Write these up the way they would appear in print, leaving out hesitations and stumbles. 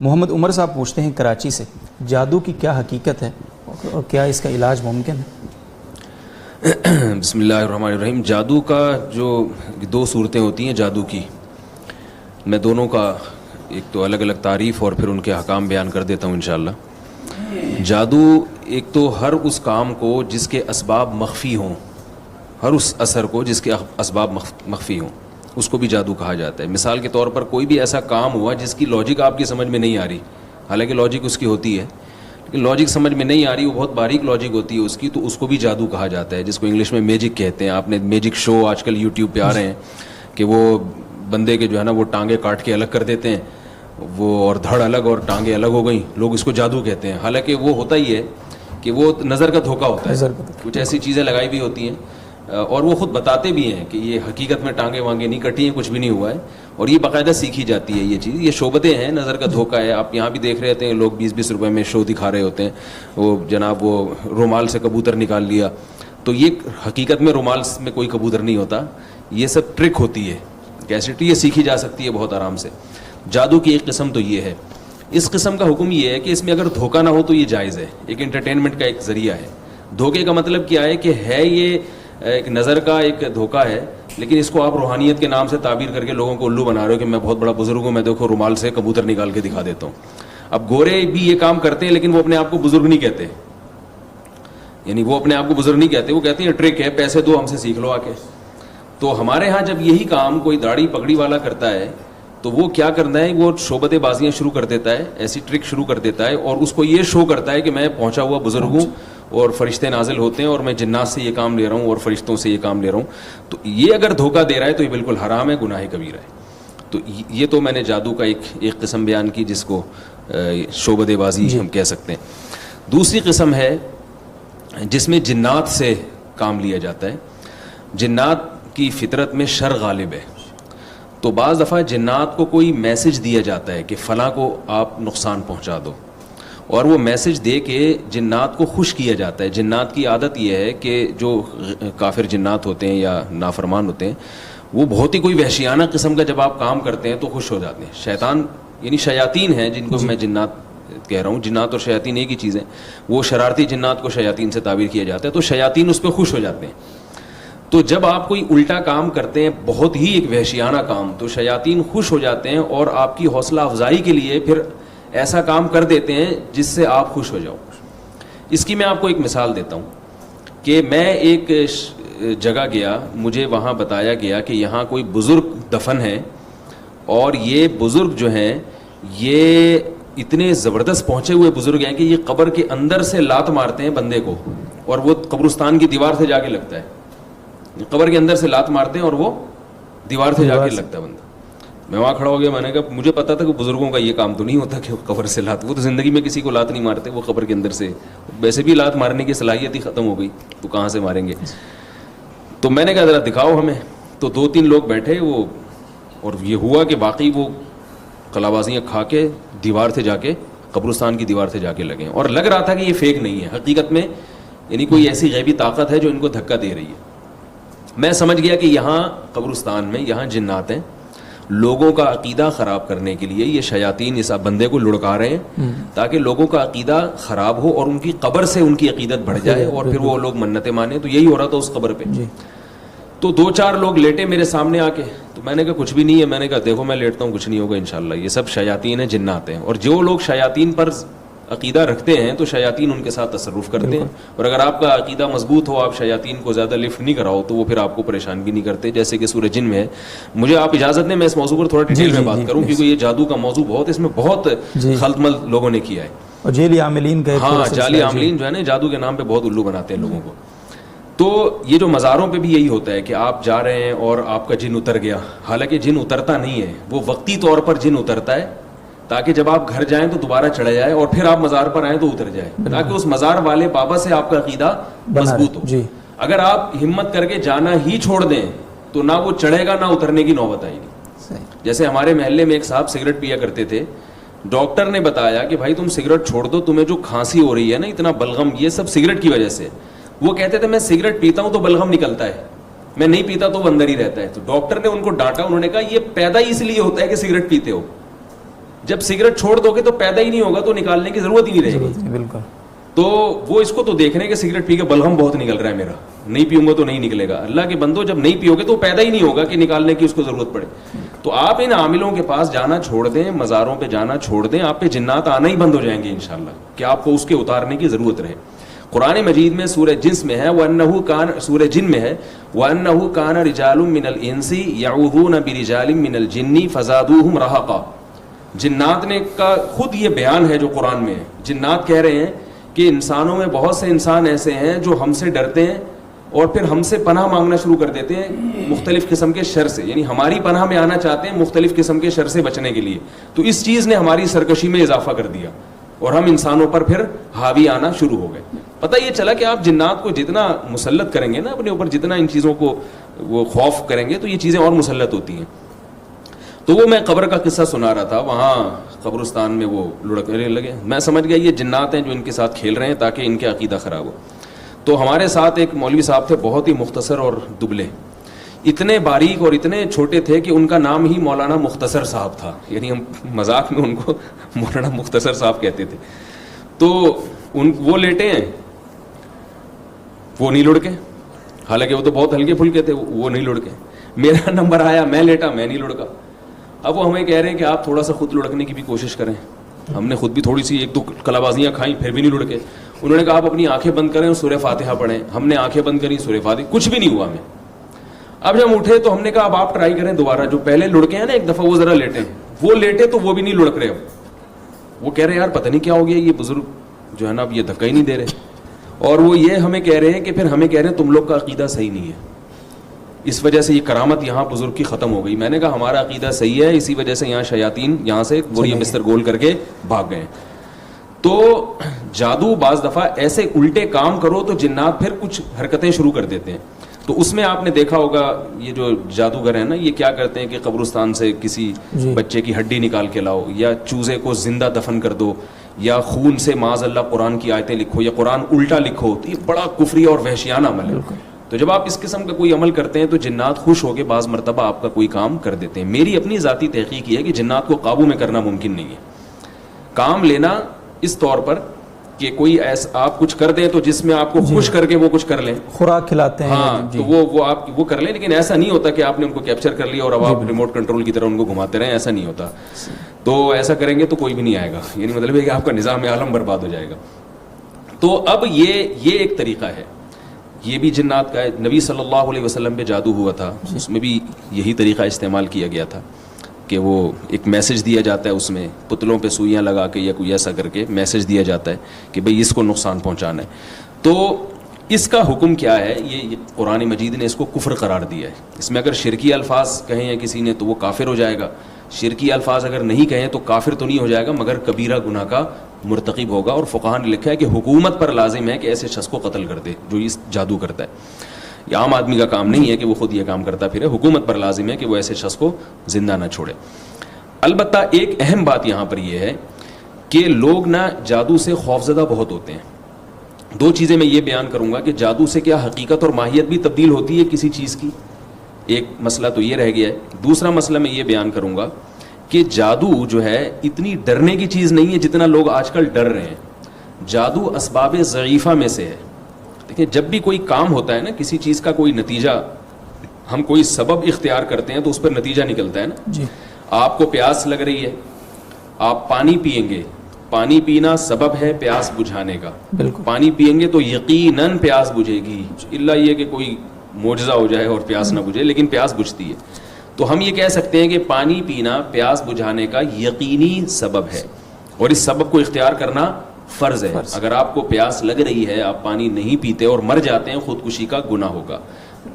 محمد عمر صاحب پوچھتے ہیں کراچی سے، جادو کی کیا حقیقت ہے اور کیا اس کا علاج ممکن ہے؟ بسم اللہ الرحمن الرحیم۔ جادو کا جو دو صورتیں ہوتی ہیں جادو کی، میں دونوں کا ایک تو الگ الگ تعریف اور پھر ان کے احکام بیان کر دیتا ہوں انشاءاللہ۔ جادو ایک تو ہر اس کام کو جس کے اسباب مخفی ہوں، ہر اس اثر کو جس کے اسباب مخفی ہوں، اس کو بھی جادو کہا جاتا ہے۔ مثال کے طور پر کوئی بھی ایسا کام ہوا جس کی لاجک آپ کی سمجھ میں نہیں آ رہی، حالانکہ لاجک اس کی ہوتی ہے لیکن لاجک سمجھ میں نہیں آ رہی، وہ بہت باریک لاجک ہوتی ہے اس کی، تو اس کو بھی جادو کہا جاتا ہے، جس کو انگلش میں میجک کہتے ہیں۔ آپ نے میجک شو آج کل یوٹیوب پہ آ رہے ہیں کہ وہ بندے کے جو ہے نا وہ ٹانگیں کاٹ کے الگ کر دیتے ہیں، وہ اور دھڑ الگ اور ٹانگیں الگ ہو گئیں، لوگ اس کو جادو کہتے ہیں۔ حالانکہ وہ ہوتا ہی ہے کہ وہ نظر کا دھوکہ ہوتا ہے، کچھ ایسی چیزیں لگائی بھی ہوتی ہیں اور وہ خود بتاتے بھی ہیں کہ یہ حقیقت میں ٹانگیں وانگیں نہیں کٹی ہیں، کچھ بھی نہیں ہوا ہے، اور یہ باقاعدہ سیکھی جاتی ہے یہ چیز۔ یہ شعبتیں ہیں، نظر کا دھوکہ ہے۔ آپ یہاں بھی دیکھ رہے ہوتے ہیں لوگ 20-20 روپے میں شو دکھا رہے ہوتے ہیں، وہ جناب وہ رومال سے کبوتر نکال لیا، تو یہ حقیقت میں رومال میں کوئی کبوتر نہیں ہوتا، یہ سب ٹرک ہوتی ہے، کیسٹی یہ سیکھی جا سکتی ہے بہت آرام سے۔ جادو کی ایک قسم تو یہ ہے۔ اس قسم کا حکم یہ ہے کہ اس میں اگر دھوکہ نہ ہو تو یہ جائز ہے، ایک انٹرٹینمنٹ کا ایک ذریعہ ہے۔ دھوکے کا مطلب کیا ہے کہ ہے یہ ایک نظر کا ایک دھوکہ ہے، لیکن اس کو آپ روحانیت کے نام سے تعبیر کر کے لوگوں کو الو بنا رہے ہو کہ میں بہت بڑا بزرگ ہوں، میں دیکھو رومال سے کبوتر نکال کے دکھا دیتا ہوں۔ اب گورے بھی یہ کام کرتے ہیں لیکن وہ اپنے آپ کو بزرگ نہیں کہتے، یعنی وہ اپنے آپ کو بزرگ نہیں کہتے، وہ کہتے ہیں ٹرک ہے، پیسے دو ہم سے سیکھ لو آ کے۔ تو ہمارے ہاں جب یہی کام کوئی داڑھی پگڑی والا کرتا ہے تو وہ کیا کرنا ہے، وہ شعبت بازیاں شروع کر دیتا ہے، ایسی ٹرک شروع کر دیتا ہے، اور اس کو یہ شو کرتا ہے کہ میں پہنچا ہوا بزرگ ہوں اور فرشتے نازل ہوتے ہیں اور میں جنات سے یہ کام لے رہا ہوں اور فرشتوں سے یہ کام لے رہا ہوں۔ تو یہ اگر دھوکہ دے رہا ہے تو یہ بالکل حرام ہے، گناہ کبیرہ ہے۔ تو یہ تو میں نے جادو کا ایک قسم بیان کی جس کو شعبت بازی ہم کہہ سکتے ہیں۔ دوسری قسم ہے جس میں جنات سے کام لیا جاتا ہے۔ جنات کی فطرت میں شر غالب ہے، تو بعض دفعہ جنات کو کوئی میسج دیا جاتا ہے کہ فلاں کو آپ نقصان پہنچا دو، اور وہ میسج دے کے جنات کو خوش کیا جاتا ہے۔ جنات کی عادت یہ ہے کہ جو کافر جنات ہوتے ہیں یا نافرمان ہوتے ہیں، وہ بہت ہی کوئی وحشیانہ قسم کا جب آپ کام کرتے ہیں تو خوش ہو جاتے ہیں۔ شیطان یعنی شیاطین ہیں جن کو میں جنات کہہ رہا ہوں، جنات اور شیاطین ایک ہی چیز ہے، وہ شرارتی جنات کو شیاطین سے تعبیر کیا جاتا ہے، تو شیاطین اس پہ خوش ہو جاتے ہیں۔ تو جب آپ کوئی الٹا کام کرتے ہیں، بہت ہی ایک وحشیانہ کام، تو شیاطین خوش ہو جاتے ہیں اور آپ کی حوصلہ افزائی کے لیے پھر ایسا کام کر دیتے ہیں جس سے آپ خوش ہو جاؤ۔ اس کی میں آپ کو ایک مثال دیتا ہوں کہ میں ایک جگہ گیا، مجھے وہاں بتایا گیا کہ یہاں کوئی بزرگ دفن ہے، اور یہ بزرگ جو ہیں یہ اتنے زبردست پہنچے ہوئے بزرگ ہیں کہ یہ قبر کے اندر سے لات مارتے ہیں بندے کو، اور وہ قبرستان کی دیوار سے جا کے لگتا ہے۔ قبر کے اندر سے لات مارتے ہیں اور وہ دیوار سے جا کے لگتا ہے بندہ۔ میں وہاں کھڑا ہو گیا، میں نے کہا مجھے پتا تھا کہ بزرگوں کا یہ کام تو نہیں ہوتا کہ وہ قبر سے لات، وہ تو زندگی میں کسی کو لات نہیں مارتے، وہ قبر کے اندر سے، ویسے بھی لات مارنے کی صلاحیت ہی ختم ہو گئی تو کہاں سے ماریں گے۔ تو میں نے کہا ذرا دکھاؤ ہمیں، تو 2-3 لوگ بیٹھے وہ، اور یہ ہوا کہ واقعی وہ قلابازیاں کھا کے دیوار سے جا کے قبرستان کی دیوار سے جا کے لگے، اور لگ رہا تھا کہ یہ فیک نہیں ہے، حقیقت میں یعنی کوئی ایسی غیبی طاقت ہے جو ان کو دھکا دے رہی ہے۔ میں سمجھ گیا کہ یہاں قبرستان میں یہاں جنات ہیں، لوگوں کا عقیدہ خراب کرنے کے لیے یہ شیاطین اس بندے کو لڑکا رہے ہیں تاکہ لوگوں کا عقیدہ خراب ہو اور ان کی قبر سے ان کی عقیدت بڑھ جائے اور پھر وہ لوگ منتیں مانیں۔ تو یہی ہو رہا تھا اس قبر پہ۔ تو 2-4 لوگ لیٹے میرے سامنے آ کے، تو میں نے کہا کچھ بھی نہیں ہے، میں نے کہا دیکھو میں لیٹتا ہوں، کچھ نہیں ہوگا انشاءاللہ، یہ سب شیاطین ہیں، جنات ہیں، اور جو لوگ شیاطین پر عقیدہ رکھتے ہیں تو شیاطین ان کے ساتھ تصرف کرتے ہیں، اور اگر آپ کا عقیدہ مضبوط ہو، آپ شیاطین کو زیادہ لفٹ نہیں کراؤ تو وہ پھر آپ کو پریشان بھی نہیں کرتے، جیسے کہ سورہ جن میں ہے۔ مجھے آپ اجازت دیں میں اس موضوع پر تھوڑا ڈیٹیل میں بات کروں، کیونکہ یہ جادو کا موضوع بہت، اس میں بہت خلط ملط لوگوں نے کیا ہے، اور جعلی عاملین کا، ہاں جعلی عاملین جو ہے نا جادو کے نام پہ بہت الو بناتے ہیں لوگوں کو۔ تو یہ جو مزاروں پہ بھی یہی ہوتا ہے کہ آپ جا رہے ہیں اور آپ کا جن اتر گیا، حالانکہ جن اترتا نہیں ہے، وہ وقتی طور پر جن اترتا ہے تاکہ جب آپ گھر جائیں تو دوبارہ چڑھا جائے اور پھر آپ مزار پر آئیں تو اتر جائے، تاکہ اس مزار والے بابا سے آپ کا عقیدہ مضبوط ہو۔ اگر آپ ہمت کر کے جانا ہی چھوڑ دیں تو نہ وہ چڑھے گا نہ اترنے کی نوبت آئے گی۔ جیسے ہمارے محلے میں ایک صاحب سگریٹ پیا کرتے تھے، ڈاکٹر نے بتایا کہ بھائی تم سگریٹ چھوڑ دو، تمہیں جو کھانسی ہو رہی ہے نا، اتنا بلغم، یہ سب سگریٹ کی وجہ سے۔ وہ کہتے تھے میں سگریٹ پیتا ہوں تو بلغم نکلتا ہے، میں نہیں پیتا تو وہ اندر ہی رہتا ہے۔ تو ڈاکٹر نے ان کو ڈانٹا، انہوں نے کہا یہ پیدا ہی اس لیے ہوتا ہے کہ سگریٹ پیتے ہو، جب سگریٹ چھوڑ دو گے تو پیدا ہی نہیں ہوگا تو نکالنے کی ضرورت ہی نہیں رہے گی. بالکل. تو وہ اس کو تو دیکھ رہے ہیں کہ سگریٹ پی کے بلغم بہت نکل رہا ہے میرا, نہیں پیوں گا تو نہیں نکلے گا. اللہ کے بندو, جب نہیں پیو گے تو پیدا ہی نہیں ہوگا کہ نکالنے کی اس کو ضرورت پڑے. تو آپ ان عاملوں کے پاس جانا چھوڑ دیں, مزاروں پہ جانا چھوڑ دیں, آپ پہ جنات آنا ہی بند ہو جائیں گے انشاءاللہ, کہ آپ کو اس کے اتارنے کی ضرورت رہے. قرآن مجید میں سورہ جنس میں ہے وَأَنَّهُ كَانَ, سورہ جن میں ہے وَأَنَّهُ كَانَ رِجَالٌ مِّنَ الْإِنسِ يَعُوذُونَ بِرِجَالٍ مِّنَ الْجِنِّ فَزَادُوهُمْ رَهَقًا. جنات نے کا خود یہ بیان ہے جو قرآن میں ہے. جنات کہہ رہے ہیں کہ انسانوں میں بہت سے انسان ایسے ہیں جو ہم سے ڈرتے ہیں اور پھر ہم سے پناہ مانگنا شروع کر دیتے ہیں مختلف قسم کے شر سے, یعنی ہماری پناہ میں آنا چاہتے ہیں مختلف قسم کے شر سے بچنے کے لیے. تو اس چیز نے ہماری سرکشی میں اضافہ کر دیا اور ہم انسانوں پر پھر حاوی آنا شروع ہو گئے. پتہ یہ چلا کہ آپ جنات کو جتنا مسلط کریں گے نا اپنے اوپر, جتنا ان چیزوں کو وہ خوف کریں گے تو یہ چیزیں اور مسلط ہوتی ہیں. تو وہ میں قبر کا قصہ سنا رہا تھا, وہاں قبرستان میں وہ لڑکنے لگے. میں سمجھ گیا یہ جنات ہیں جو ان کے ساتھ کھیل رہے ہیں تاکہ ان کے عقیدہ خراب ہو. تو ہمارے ساتھ ایک مولوی صاحب تھے, بہت ہی مختصر اور دبلے, اتنے باریک اور اتنے چھوٹے تھے کہ ان کا نام ہی مولانا مختصر صاحب تھا, یعنی ہم مذاق میں ان کو مولانا مختصر صاحب کہتے تھے. تو وہ لیٹے ہیں, وہ نہیں لڑکے, حالانکہ وہ تو بہت ہلکے پھلکے تھے, وہ نہیں لڑکے. میرا نمبر آیا, میں لیٹا, میں نہیں لڑکا. اب وہ ہمیں کہہ رہے ہیں کہ آپ تھوڑا سا خود لڑکنے کی بھی کوشش کریں. ہم نے خود بھی تھوڑی سی ایک دو کلابازیاں کھائیں, پھر بھی نہیں لڑکے. انہوں نے کہا آپ اپنی آنکھیں بند کریں اور سورہ فاتحہ پڑھیں. ہم نے آنکھیں بند کری, سورہ فاتحہ, کچھ بھی نہیں ہوا ہمیں. اب جب ہم اٹھے تو ہم نے کہا اب آپ ٹرائی کریں دوبارہ, جو پہلے لڑکے ہیں نا ایک دفعہ وہ ذرا لیٹے. وہ لیٹے تو وہ بھی نہیں لڑک رہے. اب وہ کہہ رہے ہیں یار پتہ نہیں کیا ہو گیا, یہ بزرگ جو ہے نا اب یہ دھکا ہی نہیں دے رہے. اور وہ یہ ہمیں کہہ رہے ہیں کہ پھر ہمیں کہہ رہے ہیں تم لوگ کا عقیدہ صحیح نہیں ہے, اس وجہ سے یہ کرامت یہاں بزرگ کی ختم ہو گئی. میں نے کہا ہمارا عقیدہ صحیح ہے, اسی وجہ سے یہاں شیاطین یہاں سے بوریے بستر گول کر کے بھاگ گئے. تو جادو بعض دفعہ ایسے الٹے کام کرو تو جنات پھر کچھ حرکتیں شروع کر دیتے ہیں. تو اس میں آپ نے دیکھا ہوگا یہ جو جادوگر ہیں نا, یہ کیا کرتے ہیں کہ قبرستان سے کسی بچے کی ہڈی نکال کے لاؤ, یا چوزے کو زندہ دفن کر دو, یا خون سے معاذ اللہ قرآن کی آیتیں لکھو, یا قرآن الٹا لکھو. تو یہ بڑا کفری اور وحشیانہ عمل ہے. تو جب آپ اس قسم کا کوئی عمل کرتے ہیں تو جنات خوش ہو کے بعض مرتبہ آپ کا کوئی کام کر دیتے ہیں. میری اپنی ذاتی تحقیق یہ ہے کہ جنات کو قابو میں کرنا ممکن نہیں ہے. کام لینا اس طور پر کہ کوئی ایسا آپ کچھ کر دیں تو جس میں آپ کو خوش کر کے وہ کچھ کر لیں, خوراک کھلاتے ہیں, ہاں تو وہ آپ وہ کر لیں, لیکن ایسا نہیں ہوتا کہ آپ نے ان کو کیپچر کر لیا اور اب آپ ریموٹ کنٹرول کی طرح ان کو گھماتے رہیں, ایسا نہیں ہوتا. تو ایسا کریں گے تو کوئی بھی نہیں آئے گا, یعنی مطلب ہے کہ آپ کا نظام عالم برباد ہو جائے گا. تو اب یہ ایک طریقہ ہے, یہ بھی جنات کا ہے. نبی صلی اللہ علیہ وسلم پہ جادو ہوا تھا, اس میں بھی یہی طریقہ استعمال کیا گیا تھا کہ وہ ایک میسج دیا جاتا ہے, اس میں پتلوں پہ سوئیاں لگا کے یا کوئی ایسا کر کے میسج دیا جاتا ہے کہ بھئی اس کو نقصان پہنچانا ہے. تو اس کا حکم کیا ہے, یہ قرآن مجید نے اس کو کفر قرار دیا ہے. اس میں اگر شرکی الفاظ کہیں ہیں کسی نے تو وہ کافر ہو جائے گا, شرکی الفاظ اگر نہیں کہیں تو کافر تو نہیں ہو جائے گا مگر کبیرہ گناہ کا مرتکب ہوگا. اور فقہاء نے لکھا ہے کہ حکومت پر لازم ہے کہ ایسے شخص کو قتل کر دے جو اس جادو کرتا ہے. یہ عام آدمی کا کام نہیں ہے کہ وہ خود یہ کام کرتا پھرے, حکومت پر لازم ہے کہ وہ ایسے شخص کو زندہ نہ چھوڑے. البتہ ایک اہم بات یہاں پر یہ ہے کہ لوگ نا جادو سے خوفزدہ بہت ہوتے ہیں. دو چیزیں میں یہ بیان کروں گا کہ جادو سے کیا حقیقت اور ماہیت بھی تبدیل ہوتی ہے کسی چیز کی, ایک مسئلہ تو یہ رہ گیا ہے. دوسرا مسئلہ میں یہ بیان کروں گا کہ جادو جو ہے اتنی ڈرنے کی چیز نہیں ہے جتنا لوگ آج کل ڈر رہے ہیں. جادو اسباب ضعیفہ میں سے ہے. دیکھیں جب بھی کوئی کام ہوتا ہے نا, کسی چیز کا کوئی نتیجہ, ہم کوئی سبب اختیار کرتے ہیں تو اس پر نتیجہ نکلتا ہے نا. جی آپ کو پیاس لگ رہی ہے, آپ پانی پئیں گے, پانی پینا سبب ہے پیاس بجھانے کا. پانی پئیں گے تو یقیناً پیاس بجھے گی, الا یہ کہ کوئی معجزہ ہو جائے اور پیاس نہ بجھے, لیکن پیاس بجھتی ہے. تو ہم یہ کہہ سکتے ہیں کہ پانی پینا پیاس بجھانے کا یقینی سبب ہے اور اس سبب کو اختیار کرنا فرض ہے. اگر آپ کو پیاس لگ رہی ہے, آپ پانی نہیں پیتے اور مر جاتے ہیں, خودکشی کا گناہ ہوگا.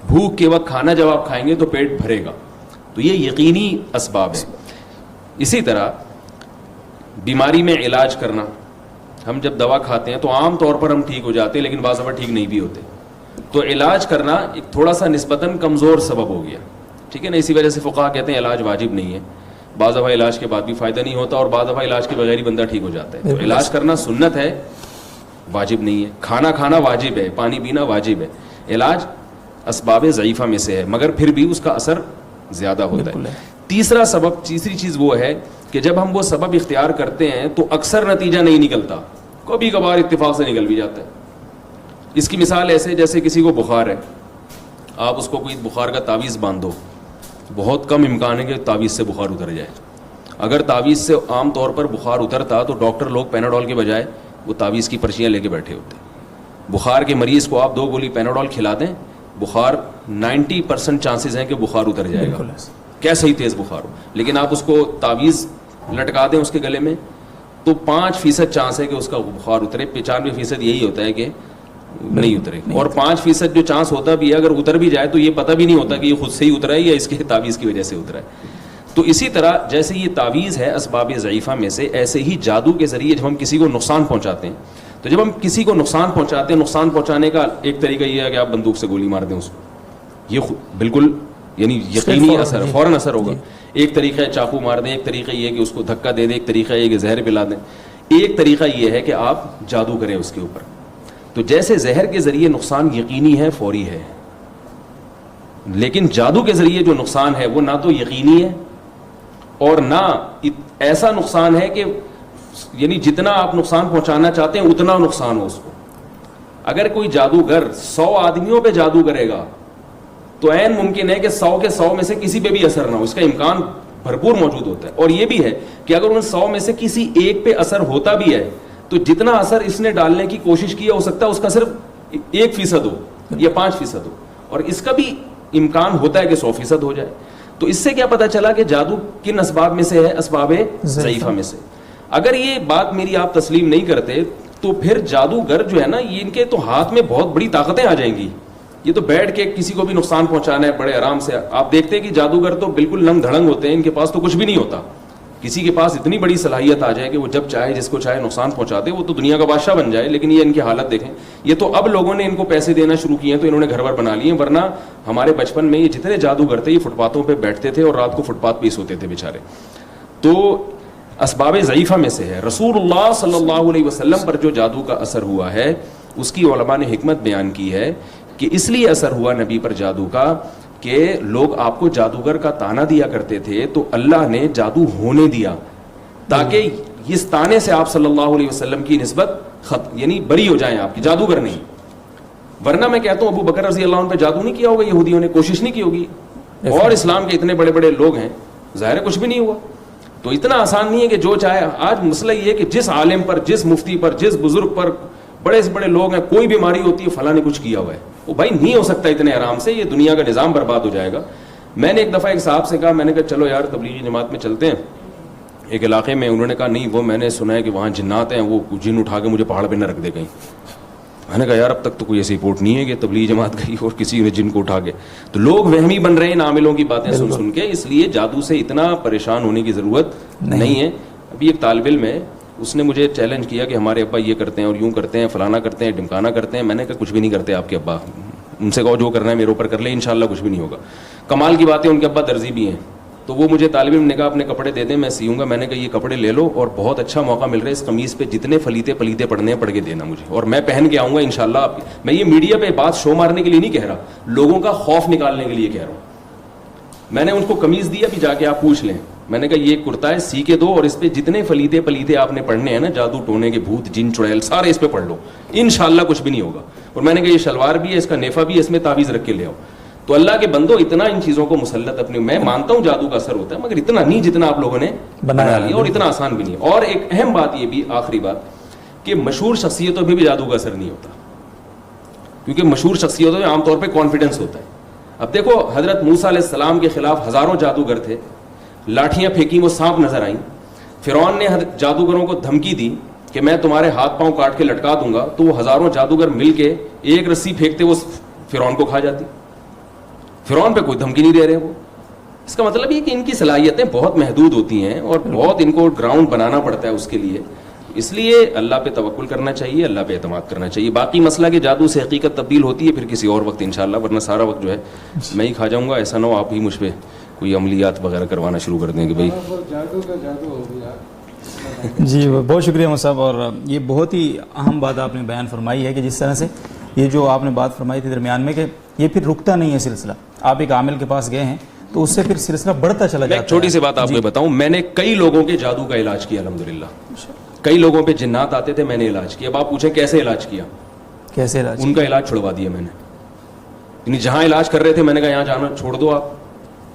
بھوک کے وقت کھانا جب آپ کھائیں گے تو پیٹ بھرے گا, تو یہ یقینی اسباب ہے. اسی طرح بیماری میں علاج کرنا, ہم جب دوا کھاتے ہیں تو عام طور پر ہم ٹھیک ہو جاتے ہیں لیکن بعض دفعہ ٹھیک نہیں بھی ہوتے. تو علاج کرنا ایک تھوڑا سا نسبتاً کمزور سبب ہو گیا, ٹھیک ہے نا. اسی وجہ سے فقہا کہتے ہیں علاج واجب نہیں ہے. بعض دفعہ علاج کے بعد بھی فائدہ نہیں ہوتا اور بعض دفعہ علاج کے بغیر ہی بندہ ٹھیک ہو جاتا ہے. تو علاج کرنا سنت ہے, واجب نہیں ہے. کھانا کھانا واجب ہے, پانی پینا واجب ہے. علاج اسباب ضعیفہ میں سے ہے مگر پھر بھی اس کا اثر زیادہ ہوتا ہے. تیسرا سبب, تیسری چیز وہ ہے کہ جب ہم وہ سبب اختیار کرتے ہیں تو اکثر نتیجہ نہیں نکلتا, کبھی کبھار اتفاق سے نکل بھی جاتا ہے. اس کی مثال ایسے جیسے کسی کو بخار ہے, آپ اس کو کوئی بخار کا تعویذ باندھو, بہت کم امکان ہے کہ تعویذ سے بخار اتر جائے. اگر تعویذ سے عام طور پر بخار اترتا تو ڈاکٹر لوگ پیناڈول کے بجائے وہ تعویذ کی پرچیاں لے کے بیٹھے ہوتے. بخار کے مریض کو آپ 2 گولی پیناڈول کھلا دیں, بخار 90% چانسز ہیں کہ بخار اتر جائے گا, کیسا ہی تیز بخار ہو. لیکن آپ اس کو تعویذ لٹکا دیں اس کے گلے میں تو 5% چانس ہے کہ اس کا بخار اترے, 95% یہی ہوتا ہے کہ نہیں اترے. اور 5% جو چانس ہوتا بھی ہے اگر اتر بھی جائے تو یہ پتہ بھی نہیں ہوتا کہ یہ خود سے ہی اترا ہے یا اس کے تعویذ کی وجہ سے اترا ہے. تو اسی طرح جیسے یہ تعویذ ہے اسباب ضعیفہ میں سے, ایسے ہی جادو کے ذریعے جب ہم کسی کو نقصان پہنچاتے ہیں, تو جب ہم کسی کو نقصان پہنچاتے ہیں, نقصان پہنچانے کا ایک طریقہ یہ ہے کہ آپ بندوق سے گولی مار دیں اس کو, یہ بالکل یعنی یقینی اثر ہے, فوراً اثر ہوگا. ایک طریقہ ہے چاقو مار دیں, ایک طریقہ یہ ہے کہ اس کو دھکا دے دیں, ایک طریقہ یہ کہ زہر پلا دیں, ایک طریقہ یہ ہے کہ آپ جادو کریں اس کے اوپر. تو جیسے زہر کے ذریعے نقصان یقینی ہے, فوری ہے, لیکن جادو کے ذریعے جو نقصان ہے وہ نہ تو یقینی ہے اور نہ ایسا نقصان ہے کہ یعنی جتنا آپ نقصان پہنچانا چاہتے ہیں اتنا نقصان ہو اس کو. اگر کوئی جادوگر 100 آدمیوں پہ جادو کرے گا تو عین ممکن ہے کہ 100 کے 100 میں سے کسی پہ بھی اثر نہ ہو, اس کا امکان بھرپور موجود ہوتا ہے. اور یہ بھی ہے کہ اگر ان 100 میں سے کسی ایک پہ اثر ہوتا بھی ہے تو جتنا اثر اس نے ڈالنے کی کوشش کی ہو سکتا ہے اس کا صرف 1% ہو یا 5% ہو, اور اس کا بھی امکان ہوتا ہے کہ 100% ہو جائے. تو اس سے کیا پتا چلا کہ جادو کن اسباب میں سے ہے, اسباب ضعیفہ میں سے. اگر یہ بات میری آپ تسلیم نہیں کرتے تو پھر جادوگر جو ہے نا, یہ ان کے تو ہاتھ میں بہت بڑی طاقتیں آ جائیں گی. یہ تو بیٹھ کے کسی کو بھی نقصان پہنچانا ہے بڑے آرام سے. آپ دیکھتے ہیں کہ جادوگر تو بالکل لنگ دھڑنگ ہوتے ہیں, ان کے پاس تو کچھ بھی نہیں ہوتا. کسی کے پاس اتنی بڑی صلاحیت آ جائے کہ وہ جب چاہے جس کو چاہے نقصان پہنچا دے, وہ تو دنیا کا بادشاہ بن جائے. لیکن یہ ان کی حالت دیکھیں, یہ تو اب لوگوں نے ان کو پیسے دینا شروع کیے ہیں تو انہوں نے گھر بار بنا لیے, ورنہ ہمارے بچپن میں یہ جتنے جادوگر تھے یہ فٹ پاتھوں پہ بیٹھتے تھے اور رات کو فٹ پاتھ پہ سوتے تھے بیچارے. تو اسباب ضعیفہ میں سے ہے. رسول اللہ صلی اللہ علیہ وسلم پر جو جادو کا اثر ہوا ہے اس کی علماء نے حکمت بیان کی ہے کہ اس لیے اثر ہوا نبی پر جادو کا کہ لوگ آپ کو جادوگر کا تانا دیا کرتے تھے, تو اللہ نے جادو ہونے دیا تاکہ اس تانے سے آپ صلی اللہ علیہ وسلم کی نسبت یعنی بری ہو جائیں آپ کی, جادوگر نہیں. ورنہ میں کہتا ہوں ابو بکر رضی اللہ عنہ پہ جادو نہیں کیا ہوگا یہودیوں نے, کوشش نہیں کی ہوگی, اور اسلام کے اتنے بڑے بڑے لوگ ہیں, ظاہر ہے کچھ بھی نہیں ہوا. تو اتنا آسان نہیں ہے کہ جو چاہے. آج مسئلہ یہ ہے کہ جس عالم پر, جس مفتی پر, جس بزرگ پر, بڑے سے بڑے لوگ ہیں, کوئی بیماری ہوتی ہے فلاں نے کچھ کیا ہوا ہے, وہ بھائی نہیں ہو سکتا اتنے آرام سے, یہ دنیا کا نظام برباد ہو جائے گا. میں نے ایک دفعہ ایک صاحب سے کہا, میں نے کہا چلو یار تبلیغی جماعت میں چلتے ہیں ایک علاقے میں. انہوں نے کہا نہیں, وہ میں نے سنا ہے کہ وہاں جنات ہیں, وہ جن اٹھا کے مجھے پہاڑ پہ نہ رکھ دے کہیں. میں نے کہا یار اب تک تو کوئی ایسی رپورٹ نہیں ہے کہ تبلیغی جماعت گئی اور کسی نے جن کو اٹھا کے. تو لوگ وہمی بن رہے ہیں عاملوں کی باتیں سن سن کے, اس لیے جادو سے اتنا پریشان ہونے کی ضرورت نہیں ہے. ابھی ایک طالب علم ہے, اس نے مجھے چیلنج کیا کہ ہمارے ابا یہ کرتے ہیں اور یوں کرتے ہیں, فلانا کرتے ہیں, ڈمکانا کرتے ہیں. میں نے کہا کچھ بھی نہیں کرتے آپ کے ابا, ان سے کہو جو کرنا ہے میرے اوپر کر لیں, انشاءاللہ کچھ بھی نہیں ہوگا. کمال کی بات ہے ان کے ابا درزی بھی ہیں. تو وہ مجھے طالب علم نے کہا اپنے کپڑے دے دیں میں سیوں گا. میں نے کہا یہ کپڑے لے لو اور بہت اچھا موقع مل رہا ہے, اس قمیص پہ جتنے فلیتے پلیتے پڑھنے ہیں پڑھ کے دینا مجھے, اور میں پہن کے آؤں گا انشاءاللہ. میں یہ میڈیا پہ بات شو مارنے کے لیے نہیں کہہ رہا, لوگوں کا خوف نکالنے کے لیے کہہ رہا ہوں. میں نے ان کو قمیص دیا, بھی جا کے آپ پوچھ لیں. میں نے کہا یہ کرتا ہے سی کے دو, اور اس پہ جتنے فلیتے پلیتے آپ نے پڑھنے ہیں نا, جادو ٹونے کے بھوت جن چڑیل سارے اس پہ پڑھ لو, انشاءاللہ کچھ بھی نہیں ہوگا. اور میں نے کہا یہ شلوار بھی ہے, اس کا نیفا بھی ہے, اس میں تعویذ رکھ کے لے آؤ. تو اللہ کے بندو اتنا ان چیزوں کو مسلط اپنے, میں مانتا ہوں جادو کا اثر ہوتا ہے مگر اتنا نہیں جتنا آپ لوگوں نے بنا لیا, اور اتنا آسان بھی نہیں. اور ایک اہم بات یہ بھی, آخری بات, کہ مشہور شخصیتوں پہ بھی جادو کا اثر نہیں ہوتا, کیونکہ مشہور شخصیتوں میں عام طور پہ کانفیڈنس ہوتا ہے. اب دیکھو حضرت موسیٰ علیہ السلام کے خلاف ہزاروں جادوگر تھے, لاٹھیاں پھینکی وہ سانپ نظر آئیں. فرعون نے جادوگروں کو دھمکی دی کہ میں تمہارے ہاتھ پاؤں کاٹ کے لٹکا دوں گا, تو وہ ہزاروں جادوگر مل کے ایک رسی پھینکتے وہ فرعون کو کھا جاتی. فرعون پہ کوئی دھمکی نہیں دے رہے وہ. اس کا مطلب یہ کہ ان کی صلاحیتیں بہت محدود ہوتی ہیں اور بہت ان کو گراؤنڈ بنانا پڑتا ہے اس کے لیے. اس لیے اللہ پہ توکل کرنا چاہیے, اللہ پہ اعتماد کرنا چاہیے. باقی مسئلہ کہ جادو سے حقیقت تبدیل ہوتی ہے پھر کسی اور وقت انشاءاللہ, ورنہ سارا وقت جو ہے میں ہی کھا جاؤں گا. ایسا نہ ہو آپ ہی مجھ پہ کوئی عملیات وغیرہ کروانا شروع کر دیں کہ بھائی جادو کا جادو ہو گیا. جی بہت شکریہ مصعب صاحب, اور یہ بہت ہی اہم بات آپ نے بیان فرمائی ہے کہ جس طرح سے یہ جو آپ نے بات فرمائی تھی درمیان میں کہ یہ پھر رکتا نہیں ہے سلسلہ. آپ ایک عامل کے پاس گئے ہیں تو اس سے پھر سلسلہ بڑھتا چلا میں جاتا ایک چھوٹی ہے. سی بات آپ کو بتاؤں, میں نے کئی لوگوں کے جادو کا علاج کیا الحمدللہ, کئی لوگوں پہ جنات آتے تھے, میں نے علاج کیا. اب آپ پوچھیں کیسے علاج کیا, کیسے علاج؟ ان کا علاج چھڑوا دیا میں نے. یعنی جہاں علاج کر رہے تھے میں نے کہا یہاں جانا چھوڑ دو آپ,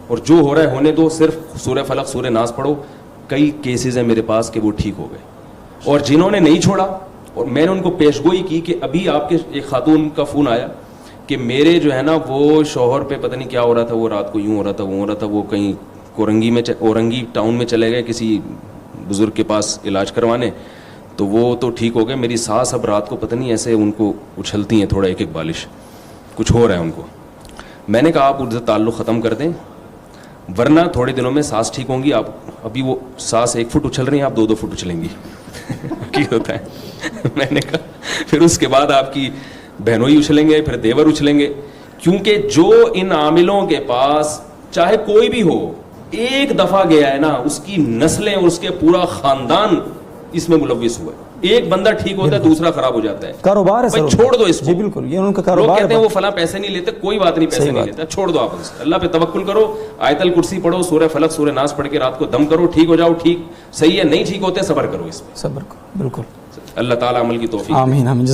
اور جو ہو رہا ہے ہونے دو, صرف سورہ فلق سورہ ناس پڑھو. کئی کیسز ہیں میرے پاس کہ وہ ٹھیک ہو گئے. اور جنہوں نے نہیں چھوڑا, اور میں نے ان کو پیشگوئی کی کہ ابھی آپ کے ایک خاتون کا فون آیا کہ میرے جو ہے نا وہ شوہر پہ پتہ نہیں کیا ہو رہا تھا, وہ رات کو یوں ہو رہا تھا, وہ ہو رہا تھا, وہ کہیں اورنگی ٹاؤن میں چلے گئے کسی بزرگ کے پاس علاج کروانے, تو وہ تو ٹھیک ہو گئے. میری ساس اب رات کو پتہ نہیں ایسے ان کو اچھلتی ہیں تھوڑا, ایک ایک بالش, کچھ ہو رہا ہے ان کو. میں نے کہا آپ ان سے تعلق ختم کر دیں, ورنہ تھوڑے دنوں میں سانس ٹھیک ہوں گی. آپ ابھی وہ سانس 1 فٹ اچھل رہی ہیں, آپ 2 فٹ اچھلیں گی. کی ہوتا ہے. میں نے کہا پھر اس کے بعد آپ کی بہنوئی اچھلیں گے, پھر دیور اچھلیں گے, کیونکہ جو ان عاملوں کے پاس چاہے کوئی بھی ہو ایک دفعہ گیا ہے نا, اس کی نسلیں اور اس کے پورا خاندان اس میں ملوث ہوا ہے. ایک بندہ ٹھیک ہوتا ہے دوسرا خراب ہو جاتا ہے. کاروبار ہے سر, چھوڑ دو اس کو. جی بالکل, یہ ان کا لوگ کاروبار کہتے ہیں ہے. وہ فلاں پیسے نہیں لیتے, کوئی بات نہیں, پیسے نہیں لیتا, چھوڑ دو آپ ان سے. اللہ پہ توکل کرو, آیت الکرسی پڑھو, سورہ فلق سورہ ناس پڑھ کے رات کو دم کرو, ٹھیک ہو جاؤ. ٹھیک صحیح ہے, نہیں ٹھیک ہوتے صبر کرو اس پہ. صبر کو بالکل. اللہ تعالیٰ عمل کی توفیق. آمین آمین.